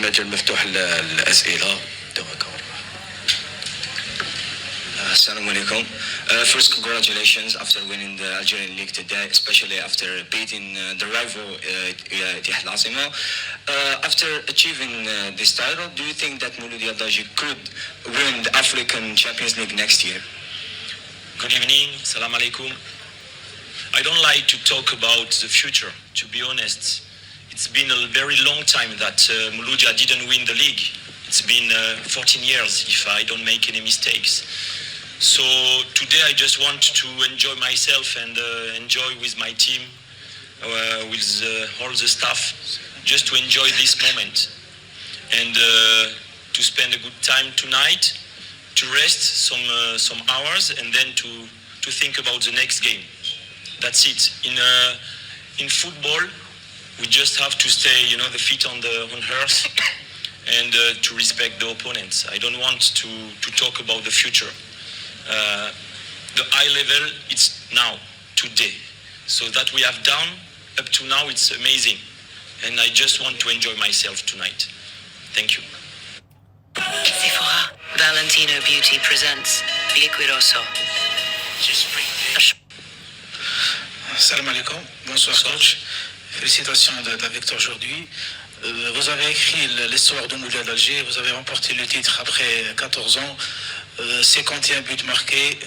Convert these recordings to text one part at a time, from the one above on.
المجال مفتوح للأسئلة. Assalamu alaikum. First, congratulations after winning the Algerian League today, especially after beating the rival Ittihad Al-Asima. After achieving this title, do you think that Mouloudi Al-Daji could win the African Champions League next year? Good evening. Salam alaikum. I don't like to talk about the future, to be honest. It's been a very long time that Mouloudia didn't win the league. It's been 14 years, if I don't make any mistakes. So today I just want to enjoy myself and enjoy with my team, with all the staff, just to enjoy this moment and to spend a good time tonight, to rest some hours, and then to think about the next game. That's it. In football, we just have to stay, the feet on earth, and to respect the opponents. I don't want to talk about the future. The high level, it's now, today. So that we have done up to now, it's amazing. And I just want to enjoy myself tonight. Thank you. Sephora Valentino Beauty presents Liquid Rosso. Salam alaikum, bonsoir coach. Félicitations de la victoire aujourd'hui. Vous avez écrit l'histoire de Mouloudia d'Alger, vous avez remporté le titre après 14 ans. 51 buts marqués.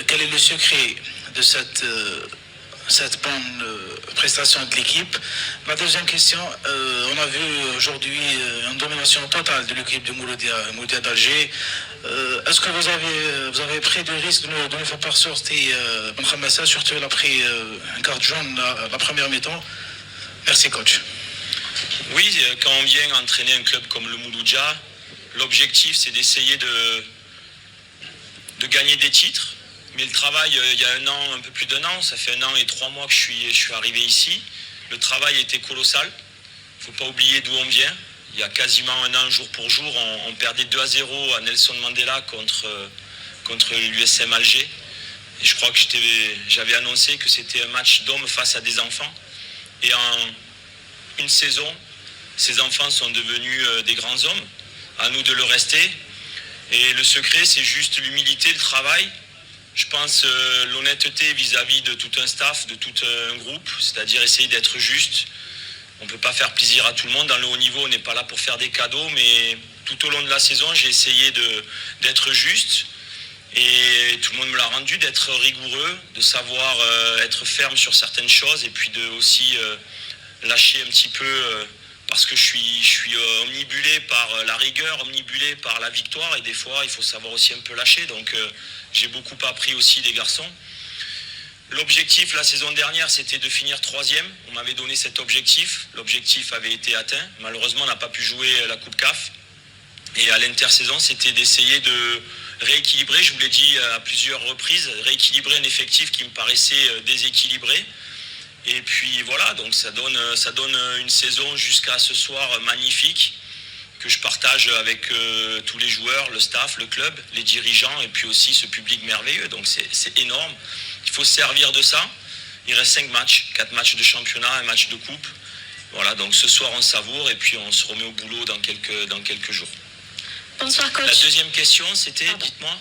Quel est le secret de cette bonne prestation de l'équipe? Ma deuxième question, on a vu aujourd'hui une domination totale de l'équipe de Mouloudia d'Alger. Est-ce que vous avez pris le risque de ne faire pas sortir Benhamassa, surtout après un carte jaune la première mi-temps? Merci coach. Oui, quand on vient entraîner un club comme le Mouloudia, l'objectif c'est d'essayer de gagner des titres, mais le travail, il y a un peu plus d'un an, ça fait 1 an et 3 mois que je suis arrivé ici. Le travail était colossal, il ne faut pas oublier d'où on vient. Il y a quasiment 1 an, jour pour jour, on perdait 2-0 à Nelson Mandela contre l'USM Alger. Et je crois que j'avais annoncé que c'était un match d'hommes face à des enfants. Et en une saison, ces enfants sont devenus des grands hommes. À nous de le rester. Et le secret, c'est juste l'humilité, le travail. Je pense l'honnêteté vis-à-vis de tout un staff, de tout un groupe, c'est-à-dire essayer d'être juste. On ne peut pas faire plaisir à tout le monde. Dans le haut niveau, on n'est pas là pour faire des cadeaux, mais tout au long de la saison, j'ai essayé d'être juste. Et tout le monde me l'a rendu, d'être rigoureux, de savoir être ferme sur certaines choses, et puis de aussi lâcher un petit peu... parce que je suis omnibulé par la rigueur, omnibulé par la victoire, et des fois il faut savoir aussi un peu lâcher, donc j'ai beaucoup appris aussi des garçons. L'objectif la saison dernière c'était de finir 3e, on m'avait donné cet objectif, l'objectif avait été atteint, malheureusement on n'a pas pu jouer la Coupe CAF, et à l'intersaison c'était d'essayer de rééquilibrer, je vous l'ai dit à plusieurs reprises, rééquilibrer un effectif qui me paraissait déséquilibré. Et puis voilà, donc ça donne une saison jusqu'à ce soir magnifique que je partage avec tous les joueurs, le staff, le club, les dirigeants et puis aussi ce public merveilleux. Donc c'est énorme. Il faut se servir de ça. Il reste 5 matchs, 4 matchs de championnat, 1 match de coupe. Voilà, donc ce soir on savoure et puis on se remet au boulot dans quelques jours. Bonsoir coach. La deuxième question c'était, dites-moi.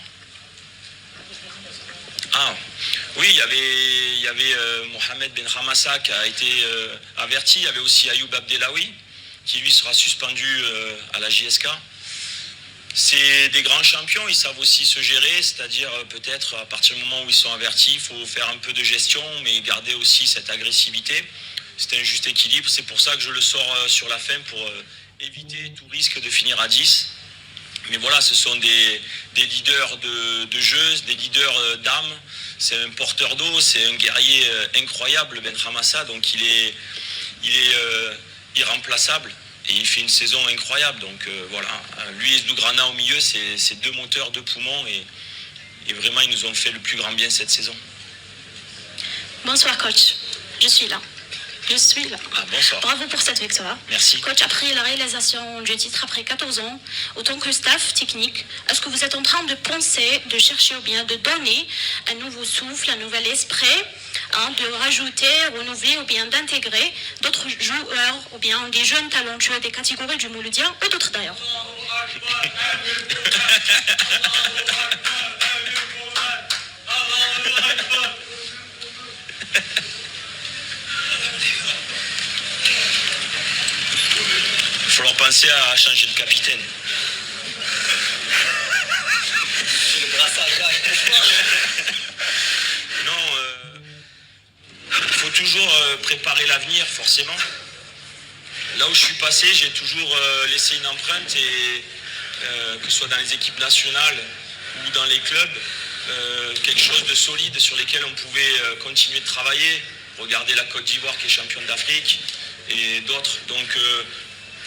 Ah, oui, il y avait Mohamed Benhamassa qui a été averti. Il y avait aussi Ayoub Abdelawi qui lui sera suspendu à la JSK. C'est des grands champions, ils savent aussi se gérer, c'est-à-dire peut-être à partir du moment où ils sont avertis, il faut faire un peu de gestion, mais garder aussi cette agressivité. C'est un juste équilibre, c'est pour ça que je le sors sur la fin pour éviter tout risque de finir à 10. Mais voilà, ce sont des leaders de jeu, des leaders d'âme. C'est un porteur d'eau, c'est un guerrier incroyable, Benhamassa. Donc il est irremplaçable et il fait une saison incroyable. Donc voilà, lui et Zdougrana au milieu, c'est 2 moteurs, 2 poumons et vraiment ils nous ont fait le plus grand bien cette saison. Bonsoir coach, je suis là. Ah, bonsoir. Bravo pour cette victoire. Merci. Coach, après la réalisation du titre après 14 ans, autant que staff technique, est-ce que vous êtes en train de penser, de chercher ou bien de donner un nouveau souffle, un nouvel esprit de rajouter, renouveler ou bien d'intégrer d'autres joueurs ou bien des jeunes talentueux des catégories du Mouloudia ou d'autres d'ailleurs. Il va falloir penser à changer de capitaine. Non, il faut toujours préparer l'avenir, forcément. Là où je suis passé, j'ai toujours laissé une empreinte, et que ce soit dans les équipes nationales ou dans les clubs, quelque chose de solide sur lesquels on pouvait continuer de travailler. Regardez la Côte d'Ivoire qui est championne d'Afrique et d'autres. Donc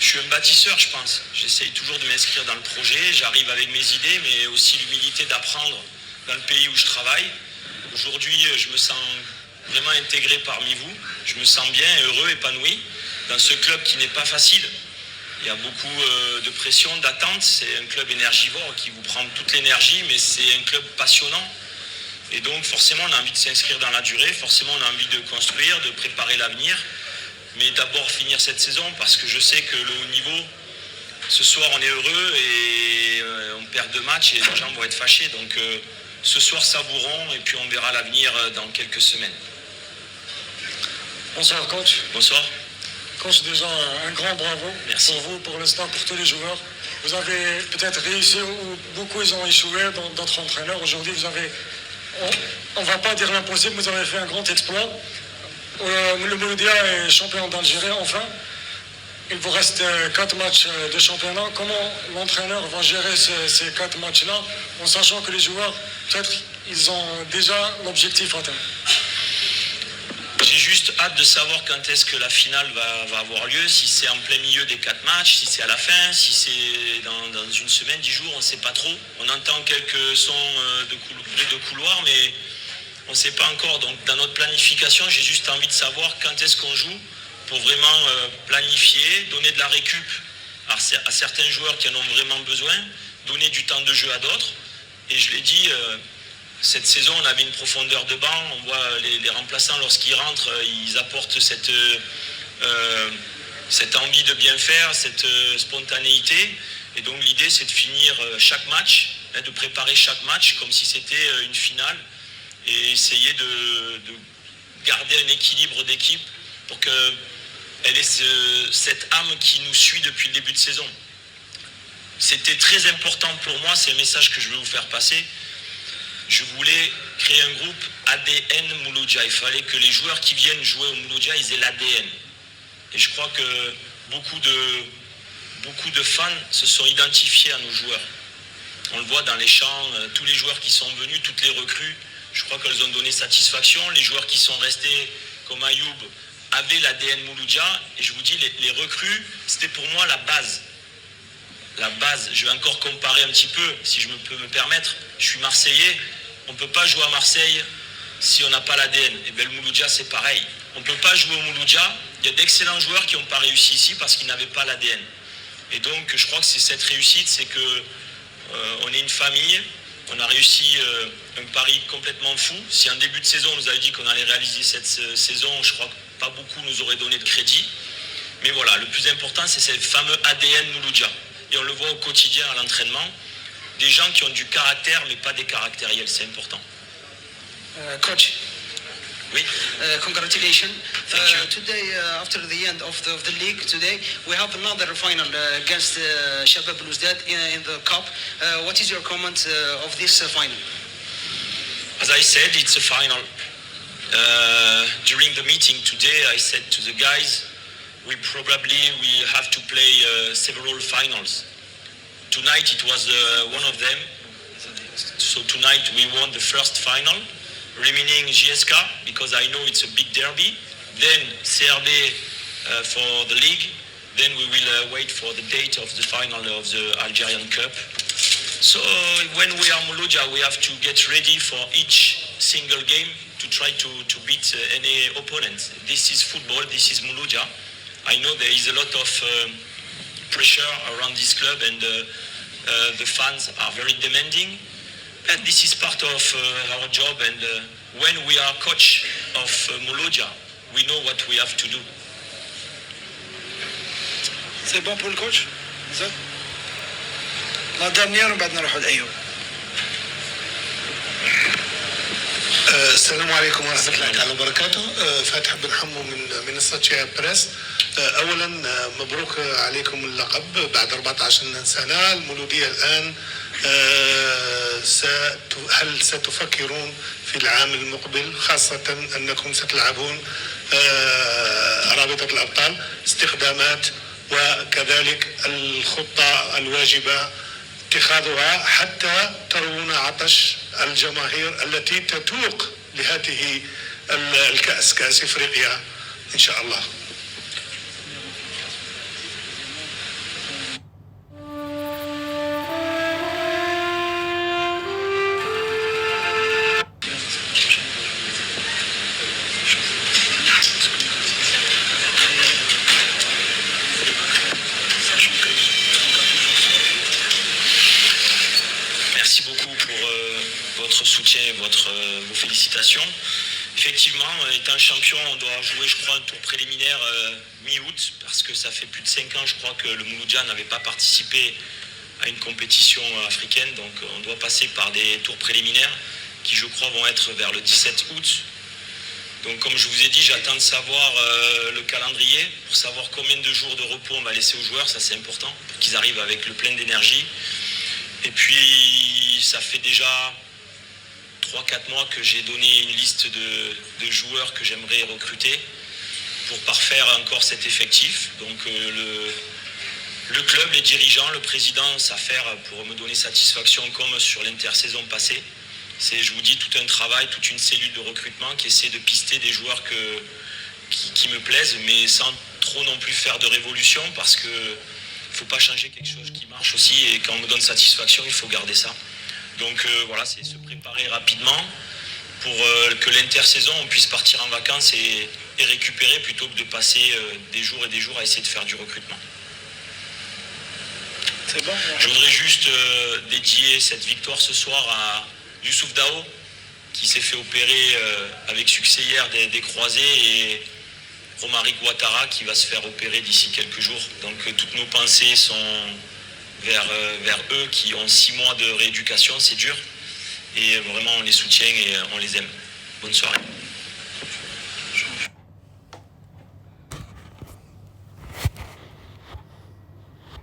je suis un bâtisseur, je pense. J'essaye toujours de m'inscrire dans le projet. J'arrive avec mes idées, mais aussi l'humilité d'apprendre dans le pays où je travaille. Aujourd'hui, je me sens vraiment intégré parmi vous. Je me sens bien, heureux, épanoui dans ce club qui n'est pas facile. Il y a beaucoup de pression, d'attente. C'est un club énergivore qui vous prend toute l'énergie, mais c'est un club passionnant. Et donc forcément, on a envie de s'inscrire dans la durée. Forcément, on a envie de construire, de préparer l'avenir. Mais d'abord finir cette saison, parce que je sais que le haut niveau, ce soir on est heureux et on perd 2 matchs et les gens vont être fâchés. Donc ce soir savourons et puis on verra l'avenir dans quelques semaines. Bonsoir coach. Bonsoir. Coach, déjà un grand bravo. Merci. Pour vous, pour le staff, pour tous les joueurs. Vous avez peut-être réussi ou beaucoup ils ont échoué dans d'autres entraîneurs. Aujourd'hui, vous avez, on ne va pas dire l'impossible, vous avez fait un grand exploit. Le Mouloudia est champion d'Algérie, enfin. Il vous reste 4 matchs de championnat. Comment l'entraîneur va gérer ces 4 matchs-là, en sachant que les joueurs, peut-être, ils ont déjà l'objectif atteint? J'ai juste hâte de savoir quand est-ce que la finale va avoir lieu, si c'est en plein milieu des 4 matchs, si c'est à la fin, si c'est dans une semaine, 10 jours, on ne sait pas trop. On entend quelques sons de couloir, mais on ne sait pas encore. Donc dans notre planification, j'ai juste envie de savoir quand est-ce qu'on joue pour vraiment planifier, donner de la récup à certains joueurs qui en ont vraiment besoin, donner du temps de jeu à d'autres. Et je l'ai dit, cette saison, on avait une profondeur de banc. On voit les remplaçants, lorsqu'ils rentrent, ils apportent cette envie de bien faire, cette spontanéité. Et donc l'idée, c'est de finir chaque match, de préparer chaque match comme si c'était une finale, et essayer de garder un équilibre d'équipe pour qu'elle ait cette âme qui nous suit depuis le début de saison. C'était très important pour moi, c'est le message que je veux vous faire passer. Je voulais créer un groupe ADN Mouloudia. Il fallait que les joueurs qui viennent jouer au Mouloudia, ils aient l'ADN. Et je crois que beaucoup de fans se sont identifiés à nos joueurs. On le voit dans les champs, tous les joueurs qui sont venus, toutes les recrues, je crois qu'elles ont donné satisfaction. Les joueurs qui sont restés, comme Ayoub, avaient l'ADN Mouloudia. Et je vous dis, les recrues, c'était pour moi la base. La base, je vais encore comparer un petit peu, si je peux me permettre. Je suis Marseillais, on ne peut pas jouer à Marseille si on n'a pas l'ADN. Et bien le Mouloudia, c'est pareil. On ne peut pas jouer au Mouloudia. Il y a d'excellents joueurs qui n'ont pas réussi ici parce qu'ils n'avaient pas l'ADN. Et donc, je crois que c'est cette réussite, c'est que on est une famille. On a réussi un pari complètement fou. Si en début de saison, on nous avait dit qu'on allait réaliser cette saison, je crois que pas beaucoup nous auraient donné de crédit. Mais voilà, le plus important, c'est ce fameux ADN Mouloudia. Et on le voit au quotidien à l'entraînement. Des gens qui ont du caractère, mais pas des caractériels, c'est important. Coach. Oui. Congratulations. Thank you. Today, after the end of the league today, we have another final against Shabab Belouizdad in the cup. What is your comment of this final? As I said, it's a final. During the meeting today, I said to the guys, we have to play several finals. Tonight it was one of them. So tonight we won the first final, remaining GSK because I know it's a big derby. Then CRB for the league. Then we will wait for the date of the final of the Algerian Cup. So when we are Mouloudia, we have to get ready for each single game to try to beat any opponent. This is football, this is Mouloudia. I know there is a lot of pressure around this club and the fans are very demanding. And this is part of our job and when we are coach of Mouloudia, we know what we have to do. C'est bon pour le coach? La dernière وبعد نروح لأيوب. السلام عليكم ورحمة الله تعالى وبركاته. فاتح بن حمو من منصة شياب بريس. أولا مبروك عليكم اللقب بعد 14 سنة. المولودية الآن هل ستفكرون في العام المقبل خاصة أنكم ستلعبون رابطة الأبطال استخدامات وكذلك الخطة الواجبة اتخاذها حتى تروون عطش الجماهير التي تتوق لهذه الكأس كأس إفريقيا إن شاء الله. Merci beaucoup pour votre soutien et vos félicitations. Effectivement, étant champion, on doit jouer, je crois, un tour préliminaire mi-août, parce que ça fait plus de 5 ans, je crois, que le Mouloudia n'avait pas participé à une compétition africaine. Donc on doit passer par des tours préliminaires qui, je crois, vont être vers le 17 août. Donc comme je vous ai dit, j'attends de savoir le calendrier pour savoir combien de jours de repos on va laisser aux joueurs, ça c'est important, pour qu'ils arrivent avec le plein d'énergie. Et puis ça fait déjà 3-4 mois que j'ai donné une liste de joueurs que j'aimerais recruter pour parfaire encore cet effectif. Donc le club, les dirigeants, le président s'affaire pour me donner satisfaction comme sur l'intersaison passée. C'est, je vous dis, tout un travail, toute une cellule de recrutement qui essaie de pister des joueurs qui me plaisent, mais sans trop non plus faire de révolution, parce que faut pas changer quelque chose qui marche aussi, et quand on me donne satisfaction, il faut garder ça. Donc voilà, c'est se préparer rapidement pour que l'intersaison, on puisse partir en vacances et récupérer, plutôt que de passer des jours et des jours à essayer de faire du recrutement. C'est bon. Je voudrais juste dédier cette victoire ce soir à Youssouf Dao, qui s'est fait opérer avec succès hier des croisés, et Romaric Ouattara qui va se faire opérer d'ici quelques jours. Donc toutes nos pensées sont vers eux qui ont 6 mois de rééducation, c'est dur. Et vraiment on les soutient et on les aime. Bonne soirée.